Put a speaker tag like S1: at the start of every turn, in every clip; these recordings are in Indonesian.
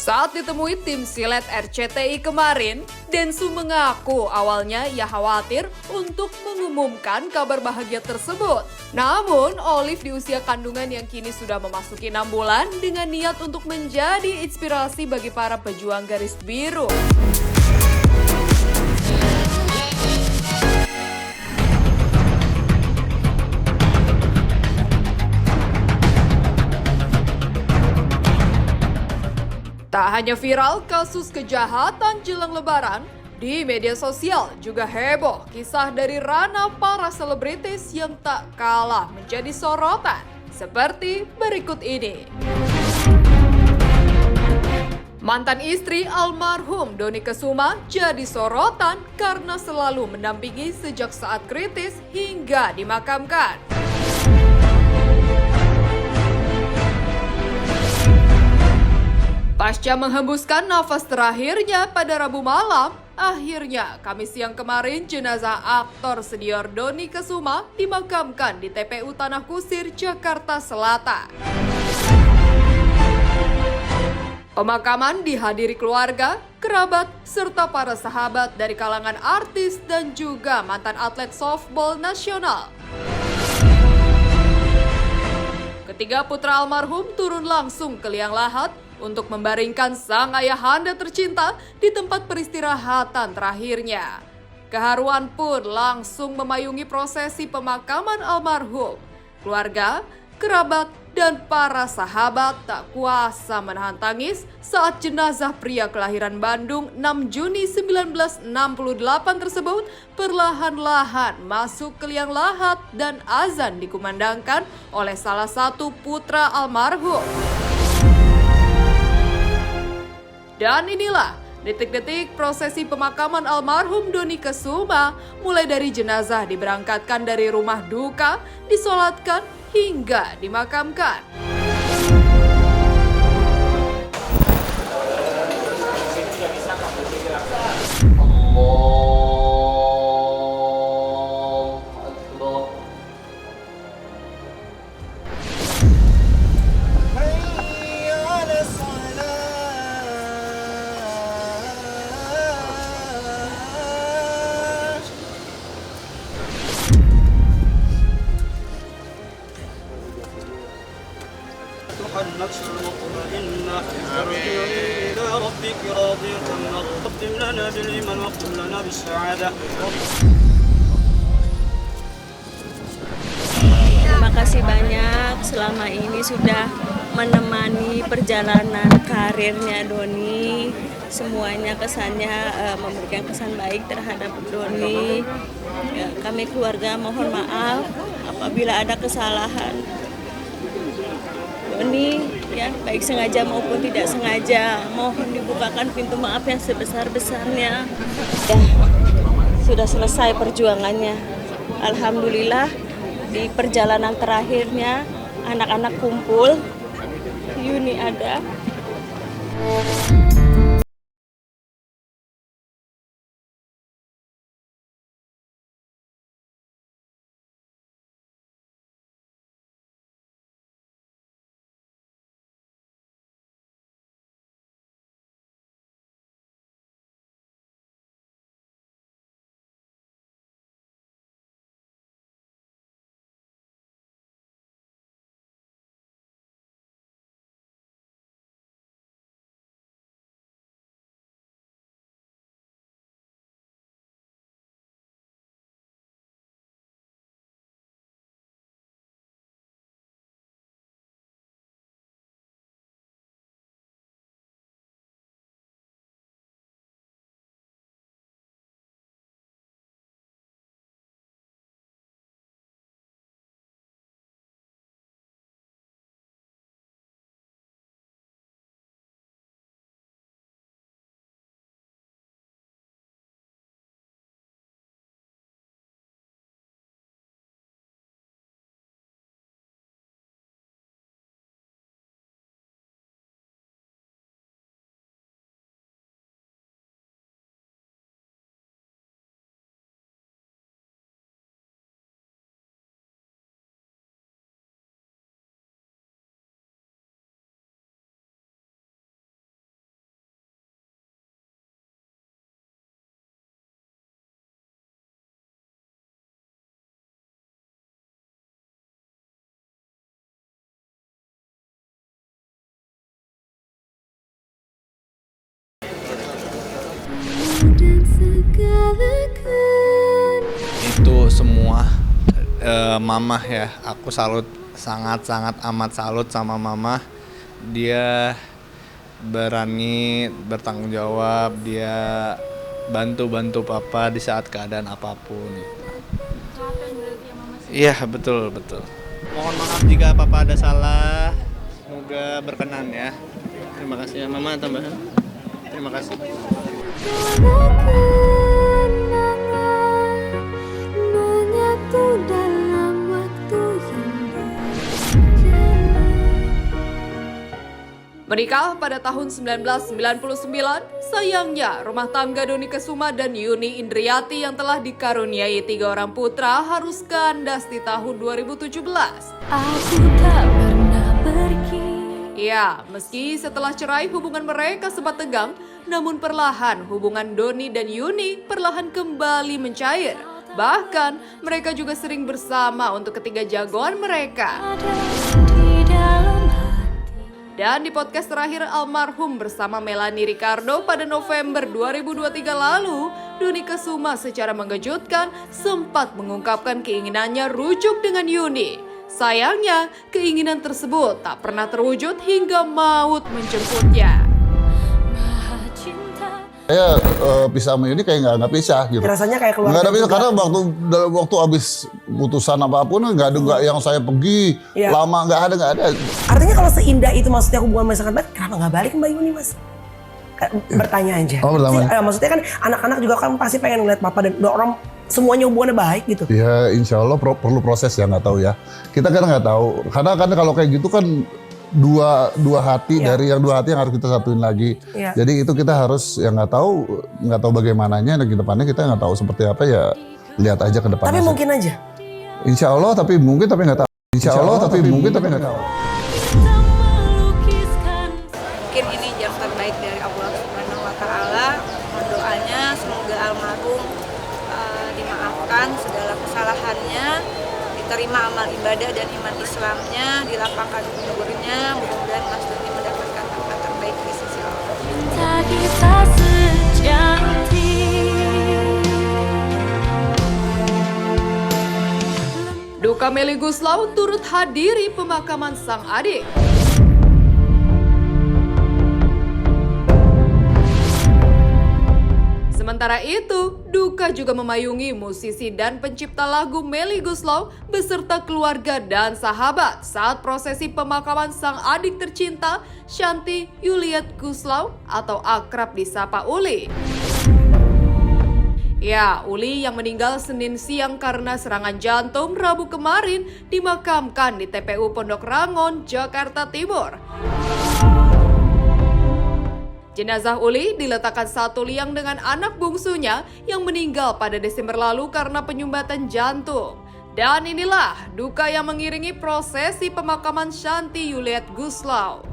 S1: Saat ditemui tim Silet RCTI kemarin, Densu mengaku awalnya ia khawatir untuk mengumumkan kabar bahagia tersebut. Namun, Olive di usia kandungan yang kini sudah memasuki 6 bulan dengan niat untuk menjadi inspirasi bagi para pejuang garis biru. Tak hanya viral kasus kejahatan jelang lebaran, di media sosial juga heboh kisah dari ranah para selebritis yang tak kalah menjadi sorotan, seperti berikut ini. Mantan istri almarhum Dony Kesuma jadi sorotan karena selalu mendampingi sejak saat kritis hingga dimakamkan. Pasca menghembuskan nafas terakhirnya pada Rabu malam, akhirnya Kamis siang kemarin jenazah aktor senior Dony Kesuma dimakamkan di TPU Tanah Kusir, Jakarta Selatan. Pemakaman dihadiri keluarga, kerabat, serta para sahabat dari kalangan artis dan juga mantan atlet softball nasional. Ketiga putra almarhum turun langsung ke liang lahat untuk membaringkan sang ayahanda tercinta di tempat peristirahatan terakhirnya. Keharuan pun langsung memayungi prosesi pemakaman almarhum. Keluarga, kerabat, dan para sahabat tak kuasa menahan tangis saat jenazah pria kelahiran Bandung 6 Juni 1968 tersebut perlahan-lahan masuk ke liang lahat dan azan dikumandangkan oleh salah satu putra almarhum. Dan inilah detik-detik prosesi pemakaman almarhum Dony Kesuma, mulai dari jenazah diberangkatkan dari rumah duka, disolatkan, hingga dimakamkan.
S2: النفس المطمئنة ارجعي إلى ربك راضية مرضية واختم لنا بالإيمان واختم لنا بالسعادة.
S3: Terima kasih banyak selama ini sudah menemani perjalanan karirnya Dony. Semuanya kesannya memberikan kesan baik terhadap Dony. Ya, kami keluarga mohon maaf apabila ada kesalahan Dony, ya baik sengaja maupun tidak sengaja. Mohon dibukakan pintu maaf yang sebesar-besarnya. Ya, sudah selesai perjuangannya. Alhamdulillah di perjalanan terakhirnya anak-anak kumpul, Yuni ada.
S4: Itu semua mamah ya, aku sangat amat salut sama mamah. Dia berani bertanggung jawab, dia bantu papa di saat keadaan apapun. Iya, betul. Mohon maaf jika papa ada salah, semoga berkenan ya. Terima kasih ya mama, tambahan. Terima kasih.
S1: Menikah pada tahun 1999, sayangnya rumah tangga Dony Kesuma dan Yuni Indriati yang telah dikaruniai 3 orang putra harus kandas di tahun 2017.
S5: Aku tak pernah pergi.
S1: Ya, meski setelah cerai hubungan mereka sempat tegang, namun perlahan hubungan Dony dan Yuni perlahan kembali mencair. Bahkan mereka juga sering bersama untuk ketiga jagoan mereka.
S5: Ada di dalam hati.
S1: Dan di podcast terakhir almarhum bersama Melanie Ricardo pada November 2023 lalu, Dony Kesuma secara mengejutkan sempat mengungkapkan keinginannya rujuk dengan Yuni. Sayangnya, keinginan tersebut tak pernah terwujud hingga maut menjemputnya.
S5: Maha cinta.
S6: Saya pisah sama Yuni kayak nggak pisah gitu.
S7: Rasanya kayak keluarga.
S6: Nggak ada pisah
S7: juga.
S6: karena waktu habis putusan apapun nggak ada yang saya pergi
S7: Iya.
S6: lama nggak ada.
S7: Artinya kalau seindah itu maksudnya hubungan Mas sangat baik, kenapa nggak balik Mbak Yuni Mas? Bertanya aja.
S6: Oh, bertanya.
S7: Maksudnya kan anak-anak juga kan pasti pengen ngeliat papa dan dua orang semuanya hubungannya baik gitu.
S6: Ya insya Allah perlu proses ya, nggak tahu ya. Kita kan nggak tahu karena kan kalau kayak gitu kan dua hati
S7: Iya.
S6: dari yang dua hati yang harus kita satuin lagi.
S7: Iya.
S6: Jadi itu kita harus yang nggak tahu bagaimananya dan ke depannya kita nggak tahu seperti apa ya, lihat aja ke depannya.
S7: Tapi
S6: sih.
S7: mungkin aja.
S6: Insya Allah tapi mungkin tapi nggak tahu. Insya Allah tapi mungkin tapi nggak tahu.
S5: Kita melukiskan.
S3: Mungkin ini jam terbaik dari Allah Subhanahu wa Ta'ala. Mohon doanya semoga almarhum dimaafkan segala kesalahannya, diterima amal ibadah dan iman Islamnya, dilapangkan kuburnya. Mudah-mudahan Mas Dony mendapatkan tempat terbaik di sisi Allah.
S5: Cinta kita sejati.
S1: Duka Melly Goeslaw turut hadiri pemakaman sang adik. Sementara itu, duka juga memayungi musisi dan pencipta lagu Melly Goeslaw beserta keluarga dan sahabat saat prosesi pemakaman sang adik tercinta, Shanty Juliet Goeslaw atau akrab disapa Uli. Ya, Uli yang meninggal Senin siang karena serangan jantung Rabu kemarin dimakamkan di TPU Pondok Rangon, Jakarta Timur. Jenazah Uli diletakkan satu liang dengan anak bungsunya yang meninggal pada Desember lalu karena penyumbatan jantung. Dan inilah duka yang mengiringi prosesi pemakaman Shanty Juliet Goeslaw.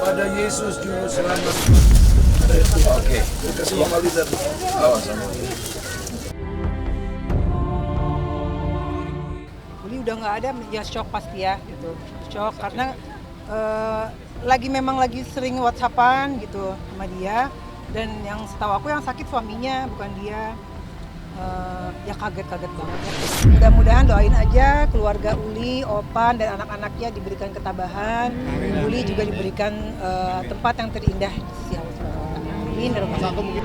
S8: Pada Yesus Juru Selamat. Oke, semua lihat. Awas sama.
S9: Uli udah nggak ada, ya shock pasti ya gitu, shock karena memang lagi sering WhatsAppan gitu sama dia, dan yang setahu aku yang sakit suaminya bukan dia. Ya kaget banget ya. Mudah-mudahan doain aja keluarga Uli, Opan dan anak-anaknya diberikan ketabahan. Uli juga diberikan tempat yang terindah di sisi Allah Subhanahu wa Ta'ala. Amin. Ya Rabbal Alamin.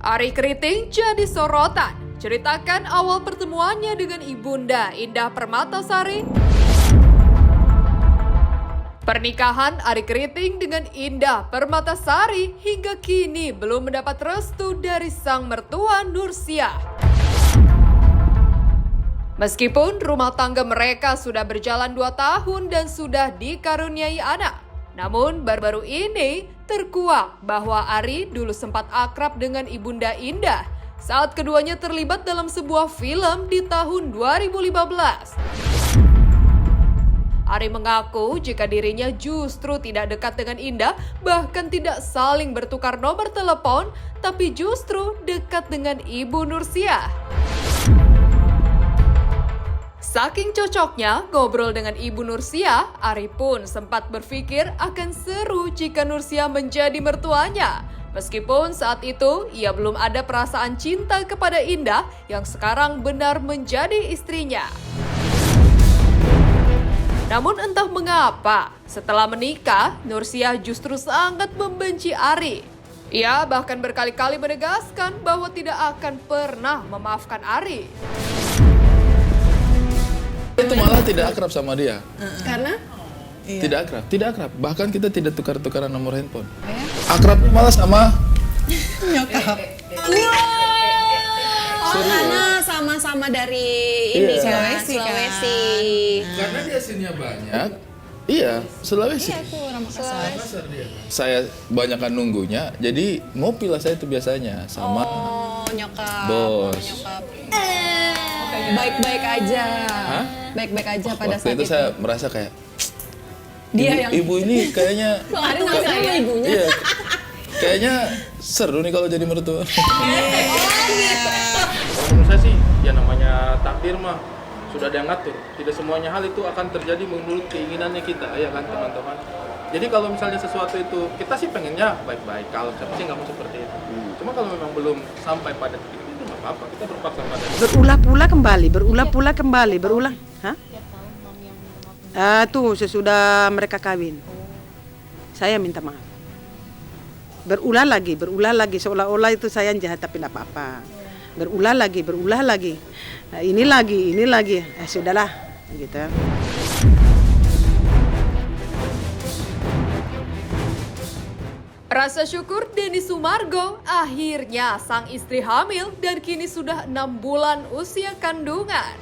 S1: Ari Kriting jadi sorotan. Ceritakan awal pertemuannya dengan Ibunda Indah Permatasari. Pernikahan Ari Kriting dengan Indah Permatasari hingga kini belum mendapat restu dari sang mertua Nursiah. Meskipun rumah tangga mereka sudah berjalan 2 tahun dan sudah dikaruniai anak, namun baru-baru ini terkuak bahwa Ari dulu sempat akrab dengan Ibunda Indah saat keduanya terlibat dalam sebuah film di tahun 2015. Ari mengaku jika dirinya justru tidak dekat dengan Indah, bahkan tidak saling bertukar nomor telepon, tapi justru dekat dengan Ibu Nursiah. Saking cocoknya ngobrol dengan Ibu Nursiah, Ari pun sempat berpikir akan seru jika Nursiah menjadi mertuanya. Meskipun saat itu ia belum ada perasaan cinta kepada Indah yang sekarang benar menjadi istrinya. Namun entah mengapa, setelah menikah, Nursiah justru sangat membenci Ari. Ia bahkan berkali-kali menegaskan bahwa tidak akan pernah memaafkan Ari.
S8: Itu malah tidak akrab sama dia.
S3: Karena
S8: Tidak akrab. Bahkan kita tidak tukar-tukaran nomor handphone. Akrabnya malah sama
S10: Nyokap.
S3: karena sama-sama dari ini kan, Sulawesi.
S8: karena dia hasilnya banyak. Iya, Sulawesi.
S10: Makassar
S8: dia. Saya banyakkan nunggunya, jadi ngopi lah saya itu biasanya sama
S10: nyokap.
S8: bos.
S10: Nyokap. Baik-baik aja.
S8: Hah?
S10: Baik-baik aja pada
S8: Waktu
S10: saat
S8: itu saya merasa kayak
S10: Dia yang
S8: ibu ini kayaknya
S10: Ada nggak sama ibunya?
S8: iya, kayaknya seru nih kalau jadi mertua.
S11: Menurut saya sih, ya namanya takdir mah sudah ada yang ngatur. Tidak semuanya hal itu akan terjadi menurut keinginannya kita, ya kan teman-teman. Jadi kalau misalnya sesuatu itu, kita sih pengennya baik-baik. Kalau siapa sih nggak mau seperti itu. Cuma kalau memang belum sampai pada titik itu nggak apa-apa. Kita berpaksa pada.
S9: Berulah pula kembali, berulang. Hah? Tuh sesudah mereka kawin. Saya minta maaf. Berulah lagi, seolah-olah itu saya yang jahat tapi tidak apa-apa. Berulah lagi. Nah, ini lagi. Sudahlah, gitu.
S1: Rasa syukur Denny Sumargo, akhirnya sang istri hamil dan kini sudah 6 bulan usia kandungan.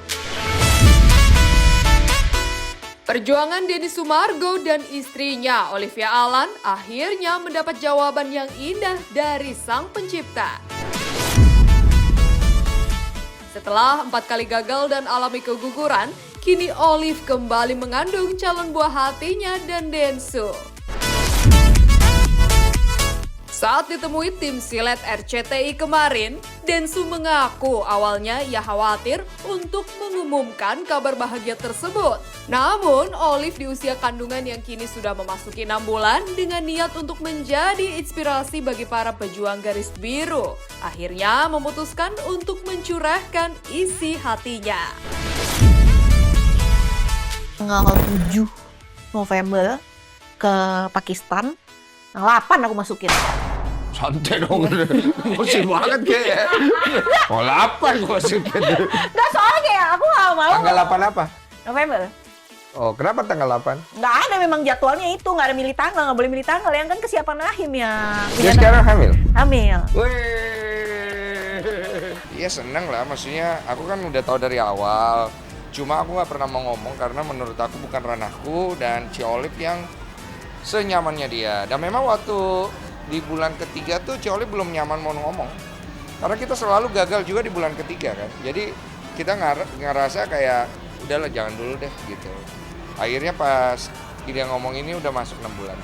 S1: Perjuangan Denny Sumargo dan istrinya Olivia Alan akhirnya mendapat jawaban yang indah dari sang pencipta. Setelah 4 kali gagal dan alami keguguran, kini Olive kembali mengandung calon buah hatinya dan Densu. Saat ditemui tim Silet RCTI kemarin, Densu mengaku awalnya ia khawatir untuk mengumumkan kabar bahagia tersebut. Namun, Olive di usia kandungan yang kini sudah memasuki 6 bulan dengan niat untuk menjadi inspirasi bagi para pejuang garis biru. Akhirnya memutuskan untuk mencurahkan isi hatinya.
S12: Tanggal 7 November ke Pakistan, tanggal 8 aku masukin.
S13: Santai dong, kosip banget kayak. Oh 8 kosip.
S12: Nggak, soalnya kayak aku nggak mau.
S13: Tanggal 8 apa?
S12: November.
S13: Oh, kenapa tanggal 8?
S12: Nggak ada, memang jadwalnya itu, nggak ada milih tanggal, nggak boleh milih tanggal. Yang kan kesiapan rahim ya.
S13: Dia sekarang hamil?
S12: Hamil.
S13: Iya seneng lah, maksudnya aku kan udah tahu dari awal. Cuma aku nggak pernah mau ngomong karena menurut aku bukan ranahku dan Ci Olive yang senyamannya dia. Dan memang waktu di bulan ketiga tuh Ci Olive belum nyaman mau ngomong. Karena kita selalu gagal juga di bulan ketiga kan. Jadi kita ngerasa kayak udahlah jangan dulu deh gitu. Akhirnya pas dia ngomong ini udah masuk 6 bulan.